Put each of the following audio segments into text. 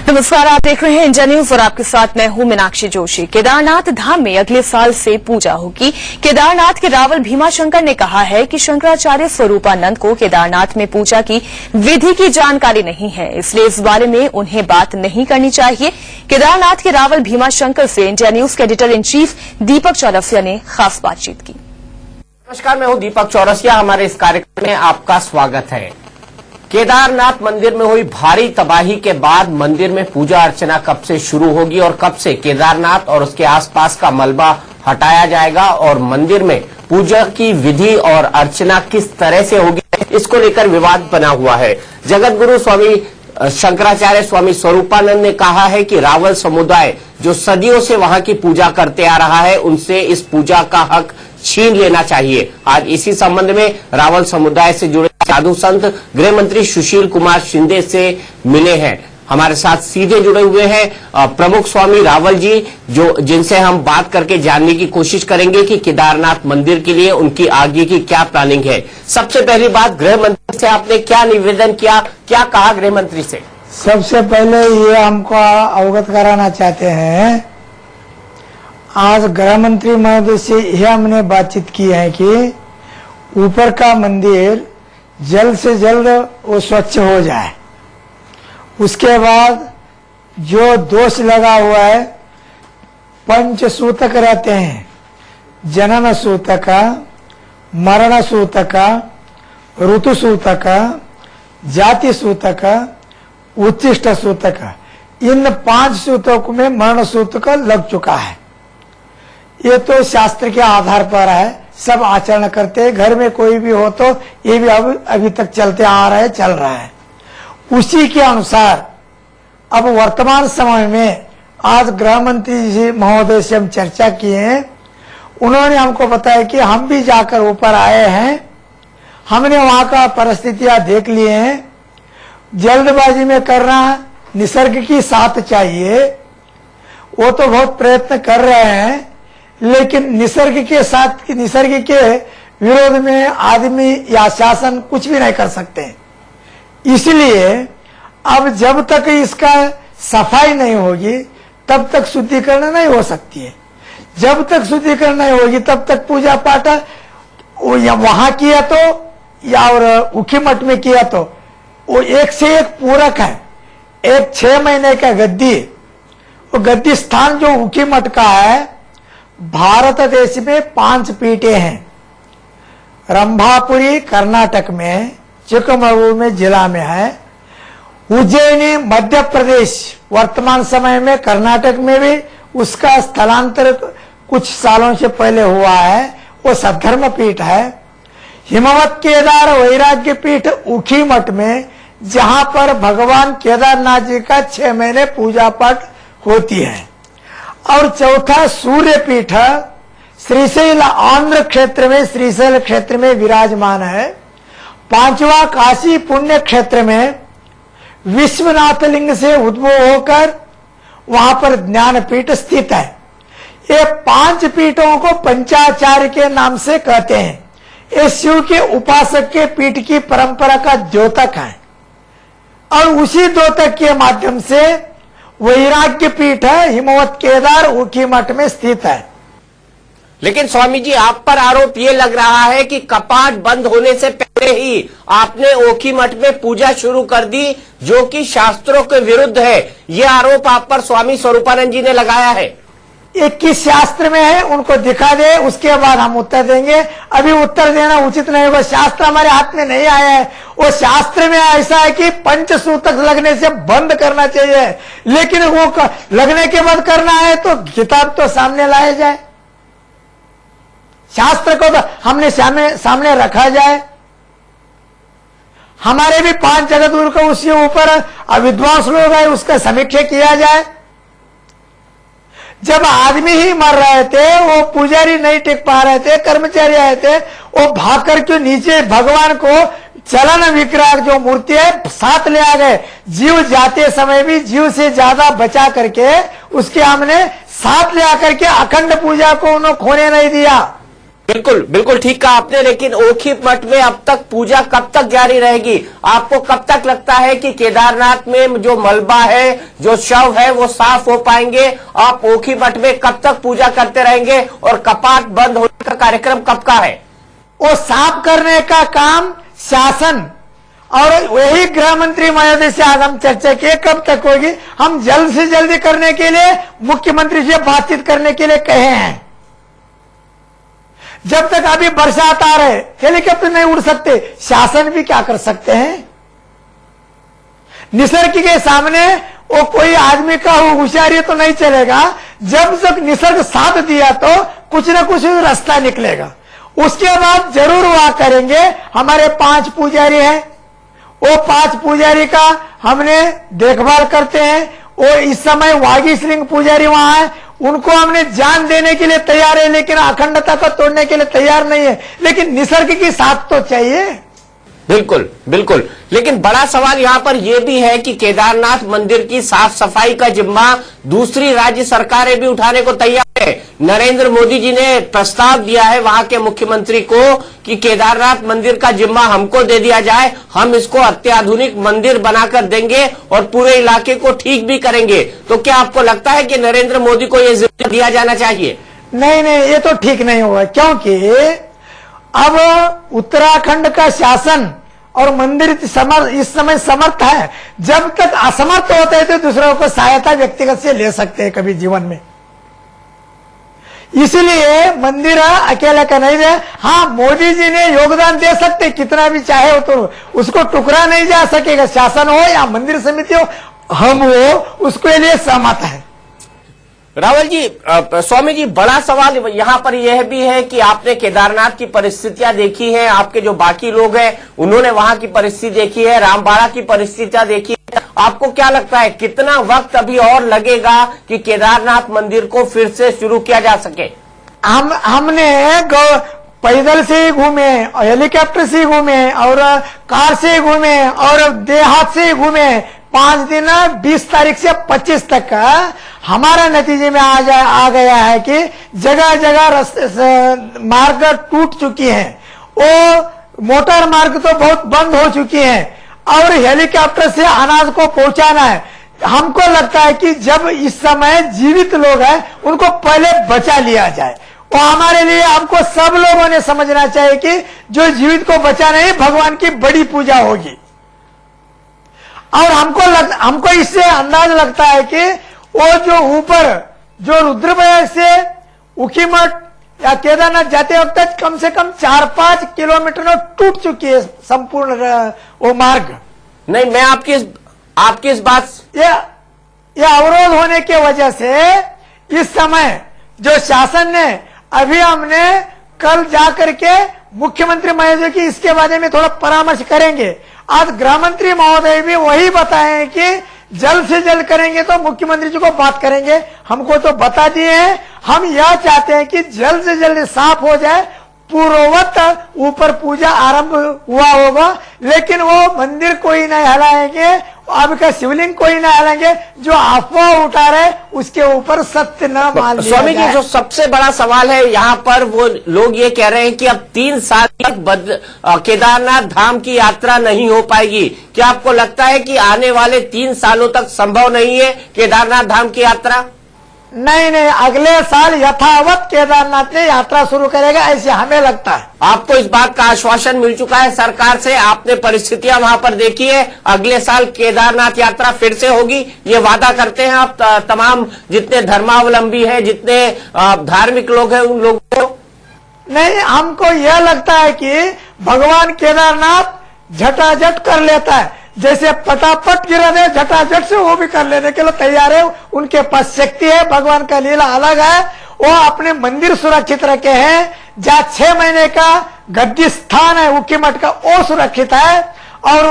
नमस्कार, आप देख रहे हैं इंडिया न्यूज और आपके साथ मैं हूं मीनाक्षी जोशी। केदारनाथ धाम में अगले साल से पूजा होगी। केदारनाथ के रावल भीमाशंकर ने कहा है कि शंकराचार्य स्वरूपानंद को केदारनाथ में पूजा की विधि की जानकारी नहीं है, इसलिए इस बारे में उन्हें बात नहीं करनी चाहिए। केदारनाथ के रावल भीमाशंकर से इंडिया न्यूज के एडिटर इन चीफ दीपक चौरसिया ने खास बातचीत की। नमस्कार, मैं हूं दीपक चौरसिया। हमारे इस कार्यक्रम में आपका स्वागत है। केदारनाथ मंदिर में हुई भारी तबाही के बाद मंदिर में पूजा अर्चना कब से शुरू होगी और कब से केदारनाथ और उसके आसपास का मलबा हटाया जाएगा और मंदिर में पूजा की विधि और अर्चना किस तरह से होगी, इसको लेकर विवाद बना हुआ है। जगत गुरु स्वामी शंकराचार्य स्वामी स्वरूपानंद ने कहा है कि रावल समुदाय जो सदियों से वहां की पूजा करते आ रहा है, उनसे इस पूजा का हक छीन लेना चाहिए। आज इसी संबंध में रावल समुदाय से जुड़े साधु संत गृह मंत्री सुशील कुमार शिंदे से मिले हैं। हमारे साथ सीधे जुड़े हुए हैं प्रमुख स्वामी रावल जी, जिनसे हम बात करके जानने की कोशिश करेंगे कि केदारनाथ मंदिर के लिए उनकी आगे की क्या प्लानिंग है। सबसे पहली बात, गृह मंत्री से आपने क्या निवेदन किया, क्या कहा गृह मंत्री से? सबसे पहले ये हमको अवगत कराना चाहते हैं, आज गृह मंत्री महोदय से यह हमने बातचीत की है कि ऊपर का मंदिर जल्द से जल्द वो स्वच्छ हो जाए। उसके बाद जो दोष लगा हुआ है, पंचसूतक रहते हैं, जनन सूतक, मरण सूतक, ऋतु सूतक, जाति सूतक, उच्चिष्ट सूतक, इन 5 सूतकों में मरण सूतक लग चुका है। ये तो शास्त्र के आधार पर है, सब आचरण करते हैं। घर में कोई भी हो तो ये भी अभी तक चलते आ रहा है, चल रहा है। उसी के अनुसार अब वर्तमान समय में आज गृह मंत्री जी महोदय से हम चर्चा किए हैं। उन्होंने हमको बताया कि हम भी जाकर ऊपर आए हैं, हमने वहां का परिस्थितियां देख लिए हैं। जल्दबाजी में करना, निसर्ग की साथ चाहिए। वो तो बहुत प्रयत्न कर रहे हैं, लेकिन निसर्ग के साथ, निसर्ग के विरोध में आदमी या शासन कुछ भी नहीं कर सकते। इसलिए अब जब तक इसका सफाई नहीं होगी तब तक शुद्धिकरण नहीं हो सकती है। जब तक शुद्धिकरण नहीं होगी तब तक पूजा पाठ या वहां किया तो या और उखी मठ में किया तो वो एक से एक पूरक है। एक 6 महीने का गद्दी, वो गद्दी स्थान जो उखी मठ का है, भारत देश में 5 पीठें हैं। रंभापुरी कर्नाटक में, चिकमगलुरु में जिला में है, उज्जैनी मध्य प्रदेश, वर्तमान समय में कर्नाटक में भी उसका स्थलांतर कुछ सालों से पहले हुआ है, वो सद्धर्म पीठ है। हिमवत केदार वैराग्य पीठ उखी मठ में, जहां पर भगवान केदारनाथ जी का 6 महीने पूजा पाठ होती है। और चौथा सूर्य पीठ श्रीशैल आंध्र क्षेत्र में, श्रीशैल क्षेत्र में विराजमान है। 5वां काशी पुण्य क्षेत्र में विश्वनाथ लिंग से उद्भव होकर वहां पर ज्ञानपीठ स्थित है। ये 5 पीठों को पंचाचार्य के नाम से कहते हैं। ये शिव के उपासक के पीठ की परंपरा का द्योतक है और उसी द्योतक के माध्यम से वैराग्य पीठ है, हिमवत केदार उखी मठ में स्थित है। लेकिन स्वामी जी, आप पर आरोप ये लग रहा है कि कपाट बंद होने से पहले ही आपने ओखी मठ में पूजा शुरू कर दी, जो कि शास्त्रों के विरुद्ध है। ये आरोप आप पर स्वामी स्वरूपानंद जी ने लगाया है। ये किस शास्त्र में है, उनको दिखा दे, उसके बाद हम उत्तर देंगे। अभी उत्तर देना उचित नहीं होगा, शास्त्र हमारे हाथ में नहीं आया है। वो शास्त्र में ऐसा है कि पंचसूतक लगने से बंद करना चाहिए, लेकिन वो लगने के बाद करना है तो किताब तो सामने लाया जाए, शास्त्र को तो हमने सामने रखा जाए। हमारे भी 5 जगत गुरु को उसके ऊपर विद्वांस लोग है, उसका समीक्षा किया जाए। जब आदमी ही मर रहे थे, वो पुजारी नहीं टिक पा रहे थे, कर्मचारी आए थे, वो भाग कर के नीचे भगवान को चलन विग्रह जो मूर्ति है साथ ले आ गए। जीव जाते समय भी जीव से ज्यादा बचा करके उसके हमने साथ ले आकर के अखंड पूजा को उन्होंने खोने नहीं दिया। बिल्कुल बिल्कुल ठीक कहा आपने, लेकिन ओखी मठ में अब तक पूजा कब तक जारी रहेगी? आपको कब तक लगता है कि केदारनाथ में जो मलबा है, जो शव है, वो साफ हो पाएंगे? आप ओखी मठ में कब तक पूजा करते रहेंगे और कपाट बंद होने का कार्यक्रम कब का है? वो साफ करने का काम शासन और वही गृह मंत्री महोदय से आज हम चर्चा किए, कब तक होगी। हम जल्द से जल्दी करने के लिए मुख्यमंत्री से बातचीत करने के लिए कहे हैं। जब तक अभी बरसात आ रहे, हेलीकॉप्टर नहीं उड़ सकते, शासन भी क्या कर सकते हैं? निसर्ग के सामने वो कोई आदमी का होशियारी तो नहीं चलेगा। जब तक निसर्ग साथ दिया तो कुछ न कुछ रास्ता निकलेगा। उसके बाद जरूर वहां करेंगे। हमारे 5 पुजारी हैं, वो 5 पुजारी का हमने देखभाल करते हैं। वो इस समय वागीश्वरी पुजारी वहां है, उनको हमने जान देने के लिए तैयार है, लेकिन अखंडता को तोड़ने के लिए तैयार नहीं है। लेकिन निसर्ग की साथ तो चाहिए। बिल्कुल बिल्कुल, लेकिन बड़ा सवाल यहाँ पर यह भी है कि केदारनाथ मंदिर की साफ सफाई का जिम्मा दूसरी राज्य सरकारें भी उठाने को तैयार है। नरेंद्र मोदी जी ने प्रस्ताव दिया है वहां के मुख्यमंत्री को कि केदारनाथ मंदिर का जिम्मा हमको दे दिया जाए, हम इसको अत्याधुनिक मंदिर बनाकर देंगे और पूरे इलाके को ठीक भी करेंगे। तो क्या आपको लगता है कि नरेंद्र मोदी को यह जिम्मा दिया जाना चाहिए? नहीं, ये तो ठीक नहीं होगा, क्योंकि अब उत्तराखंड का शासन और मंदिर इस समय समर्थ है। जब तक असमर्थ होते हैं तो दूसरों को सहायता व्यक्तिगत से ले सकते हैं कभी जीवन में। इसलिए मंदिर अकेले का नहीं है। हाँ, मोदी जी ने योगदान दे सकते, कितना भी चाहे हो तो उसको टुकड़ा नहीं जा सकेगा। शासन हो या मंदिर समिति हो, हम हो उसके लिए सहमत है। रावल जी, स्वामी जी, बड़ा सवाल यहाँ पर यह भी है कि आपने केदारनाथ की परिस्थितियां देखी हैं, आपके जो बाकी लोग हैं उन्होंने वहां की परिस्थिति देखी है, रामबाड़ा की परिस्थितियां देखी है। आपको क्या लगता है कितना वक्त अभी और लगेगा कि केदारनाथ मंदिर को फिर से शुरू किया जा सके? हमने पैदल से ही घूमे, हेलीकॉप्टर से ही घूमे और कार से ही घूमे और देहात से ही घूमे। 5 दिन 20 तारीख से 25 तक का हमारा नतीजे में आ गया है कि जगह जगह रास्ते मार्ग टूट चुकी हैं। वो मोटर मार्ग तो बहुत बंद हो चुकी हैं और हेलीकॉप्टर से अनाज को पहुंचाना है। हमको लगता है कि जब इस समय जीवित लोग हैं उनको पहले बचा लिया जाए। और हमारे लिए आपको सब लोगों ने समझना चाहिए कि जो जीवित को बचाना ही भगवान की बड़ी पूजा होगी। और हमको इससे अंदाज लगता है कि वो जो ऊपर जो रुद्रप्रयाग से ऊखीमठ या केदारनाथ जाते वक्त कम से कम 4-5 किलोमीटर टूट चुकी है संपूर्ण वो मार्ग। नहीं, मैं आपकी इस बात ये अवरोध होने की वजह से इस समय जो शासन ने अभी हमने कल जाकर के मुख्यमंत्री महोदय की इसके बारे में थोड़ा परामर्श करेंगे। आज गृह मंत्री महोदय भी वही बताए कि जल्द से जल्द करेंगे, तो मुख्यमंत्री जी को बात करेंगे। हमको तो बता दिए हैं। हम यह चाहते हैं कि जल्द से जल्द साफ हो जाए, पूर्ववत ऊपर पूजा आरंभ हुआ होगा, लेकिन वो मंदिर कोई नहीं हिलाएंगे, अब का शिवलिंग कोई नहीं हिलाएंगे। जो अफवाह उठा रहे उसके ऊपर सत्य न मान लिया स्वामी जी, जो सबसे बड़ा सवाल है यहाँ पर, वो लोग ये कह रहे हैं कि अब 3 साल तक केदारनाथ धाम की यात्रा नहीं हो पाएगी। क्या आपको लगता है कि आने वाले 3 सालों तक संभव नहीं है केदारनाथ धाम की यात्रा? नहीं, अगले साल यथावत केदारनाथ ने यात्रा शुरू करेगा, ऐसे हमें लगता है। आपको इस बात का आश्वासन मिल चुका है सरकार से? आपने परिस्थितियां वहां पर देखी है, अगले साल केदारनाथ यात्रा फिर से होगी, ये वादा करते हैं आप तमाम जितने धर्मावलंबी हैं, जितने धार्मिक लोग हैं, उन लोगों को? नहीं, हमको यह लगता है कि भगवान केदारनाथ झटाझट कर लेता है। जैसे पटापट गिरा दे, झटाझट से वो भी कर लेने के लिए तैयार है। उनके पास शक्ति है, भगवान का लीला अलग है। वो अपने मंदिर सुरक्षित रखे हैं। जहाँ 6 महीने का गद्दी स्थान है ऊखीमठ का, वो सुरक्षित है और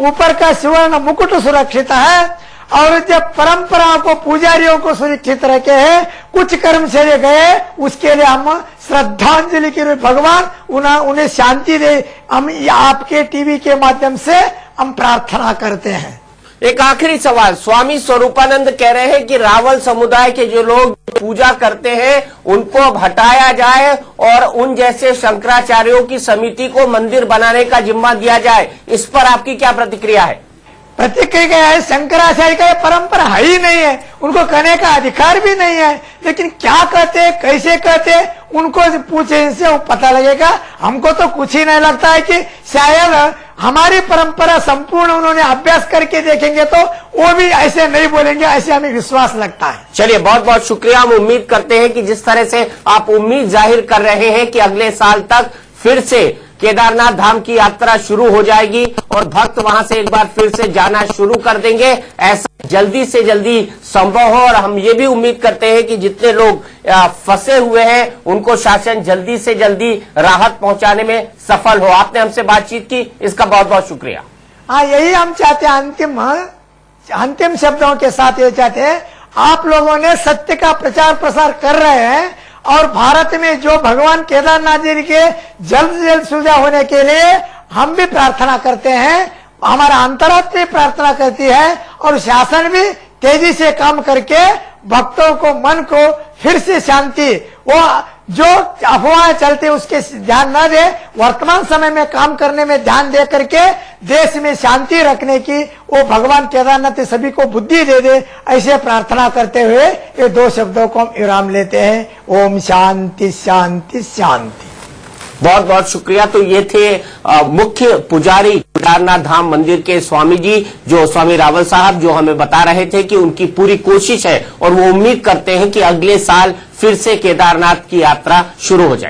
ऊपर का स्वर्ण मुकुट सुरक्षित है। और जब परंपराओं को, पुजारियों को सुरक्षित रखे हैं, कुछ कर्मचारी गए, उसके लिए हम श्रद्धांजलि के लिए भगवान उन्हें शांति दे, हम आपके टीवी के माध्यम से हम प्रार्थना करते हैं। एक आखिरी सवाल, स्वामी स्वरूपानंद कह रहे हैं कि रावल समुदाय के जो लोग पूजा करते हैं उनको अब हटाया जाए और उन जैसे शंकराचार्यों की समिति को मंदिर बनाने का जिम्मा दिया जाए। इस पर आपकी क्या प्रतिक्रिया है? प्रतिक्रिया है, शंकराचार्य का ये परंपरा है ही नहीं है, उनको कहने का अधिकार भी नहीं है। लेकिन क्या कहते, कैसे कहते, उनको पूछे, इनसे वो पता लगेगा। हमको तो कुछ ही नहीं लगता है कि शायद हमारी परंपरा संपूर्ण उन्होंने अभ्यास करके देखेंगे तो वो भी ऐसे नहीं बोलेंगे, ऐसे हमें विश्वास लगता है। चलिए, बहुत बहुत शुक्रिया। हम उम्मीद करते हैं कि जिस तरह से आप उम्मीद जाहिर कर रहे हैं कि अगले साल तक फिर से केदारनाथ धाम की यात्रा शुरू हो जाएगी और भक्त वहां से एक बार फिर से जाना शुरू कर देंगे, ऐसा जल्दी से जल्दी संभव हो। और हम ये भी उम्मीद करते हैं कि जितने लोग फंसे हुए हैं उनको शासन जल्दी से जल्दी राहत पहुंचाने में सफल हो। आपने हमसे बातचीत की, इसका बहुत बहुत शुक्रिया। हाँ, यही हम चाहते हैं, अंतिम शब्दों के साथ ये चाहते हैं, आप लोगों ने सत्य का प्रचार प्रसार कर रहे हैं और भारत में जो भगवान केदारनाथ जी के जल्द से जल्द सुलझा होने के लिए हम भी प्रार्थना करते हैं, हमारा अंतरात्मा भी प्रार्थना करती है और शासन भी तेजी से काम करके भक्तों को, मन को फिर से शांति, वो जो अफवाह चलते उसके ध्यान न दे, वर्तमान समय में काम करने में ध्यान दे करके देश में शांति रखने की वो भगवान केदारनाथ सभी को बुद्धि दे दे, ऐसे प्रार्थना करते हुए ये दो शब्दों को हम विराम लेते हैं। ओम शांति शांति शांति। बहुत बहुत शुक्रिया। तो ये थे मुख्य पुजारी केदारनाथ धाम मंदिर के स्वामी जी, जो स्वामी रावल साहब, जो हमें बता रहे थे कि उनकी पूरी कोशिश है और वो उम्मीद करते हैं कि अगले साल फिर से केदारनाथ की यात्रा शुरू हो जाए।